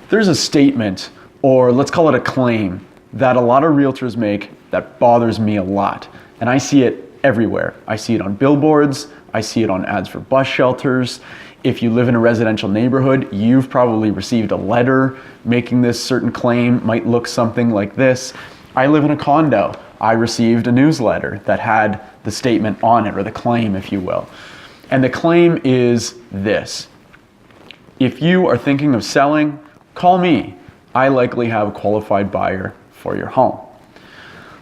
There's a statement, or let's call it a claim, that a lot of realtors make that bothers me a lot. And I see it everywhere. I see it on billboards, I see it on ads for bus shelters. If you live in a residential neighborhood, you've probably received a letter making this certain claim. Might look something like this. I live in a condo. I received a newsletter that had the statement on it, or the claim, if you will. And the claim is this: if you are thinking of selling, call me. I likely have a qualified buyer for your home.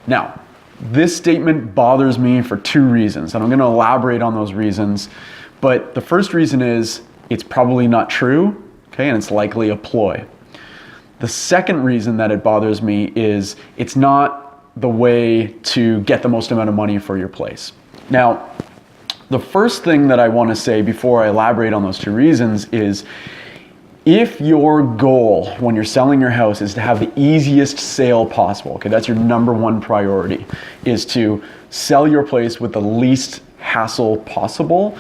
Now, this statement bothers me for two reasons, and I'm going to elaborate on those reasons. But the first reason is it's probably not true, okay, and it's likely a ploy. The second reason that it bothers me is it's not the way to get the most amount of money for your place. Now, the first thing that I want to say before I elaborate on those two reasons is, if your goal when you're selling your house is to have the easiest sale possible, okay, that's your number one priority, is to sell your place with the least hassle possible,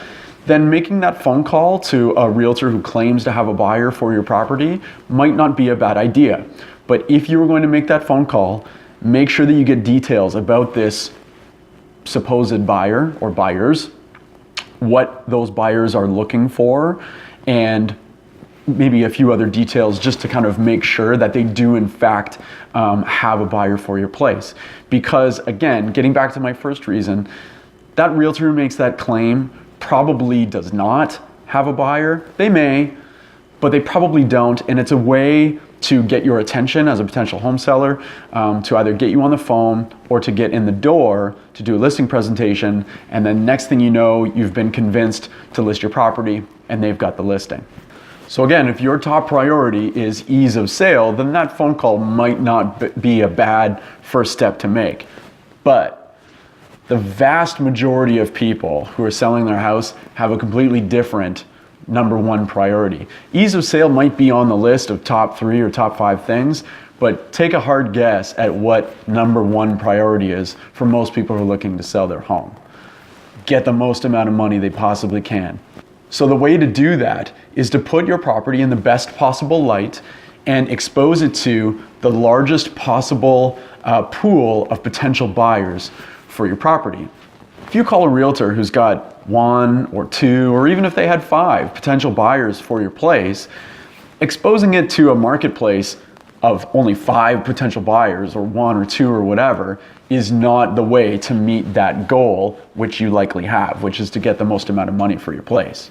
then making that phone call to a realtor who claims to have a buyer for your property might not be a bad idea. But if you were going to make that phone call, make sure that you get details about this supposed buyer or buyers, what those buyers are looking for, and maybe a few other details just to kind of make sure that they do in fact have a buyer for your place. Because again, getting back to my first reason, that realtor who makes that claim probably does not have a buyer. They may, but they probably don't, and it's a way to get your attention as a potential home seller, to either get you on the phone or to get in the door to do a listing presentation, and then next thing you know, you've been convinced to list your property and they've got the listing. So again, if your top priority is ease of sale, then that phone call might not be a bad first step to make. But the vast majority of people who are selling their house have a completely different number one priority. Ease of sale might be on the list of top 3 or top 5 things, but take a hard guess at what number one priority is for most people who are looking to sell their home. Get the most amount of money they possibly can. So the way to do that is to put your property in the best possible light and expose it to the largest possible pool of potential buyers for your property. If you call a realtor who's got 1 or 2, or even if they had 5 potential buyers for your place, exposing it to a marketplace of only 5 potential buyers, or 1 or 2 or whatever, is not the way to meet that goal, which you likely have, which is to get the most amount of money for your place.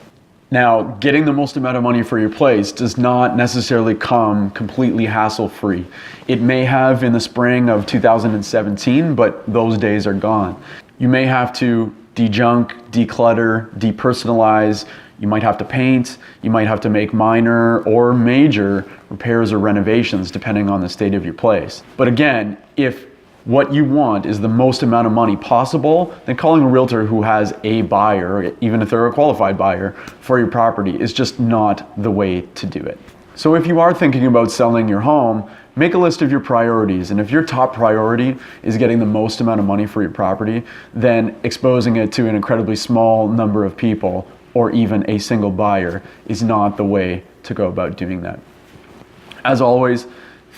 Now, getting the most amount of money for your place does not necessarily come completely hassle-free. It may have in the spring of 2017, but those days are gone. You may have to de-junk, declutter, depersonalize. You might have to paint. You might have to make minor or major repairs or renovations depending on the state of your place. But again, if what you want is the most amount of money possible, then calling a realtor who has a buyer, even if they're a qualified buyer, for your property is just not the way to do it. So if you are thinking about selling your home, make a list of your priorities. And if your top priority is getting the most amount of money for your property, then exposing it to an incredibly small number of people, or even a single buyer, is not the way to go about doing that. As always,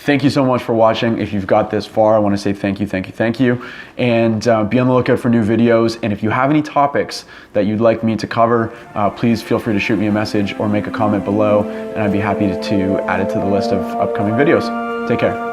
thank you so much for watching. If you've got this far, I want to say thank you, thank you, thank you. And be on the lookout for new videos. And if you have any topics that you'd like me to cover, please feel free to shoot me a message or make a comment below, and I'd be happy to add it to the list of upcoming videos. Take care.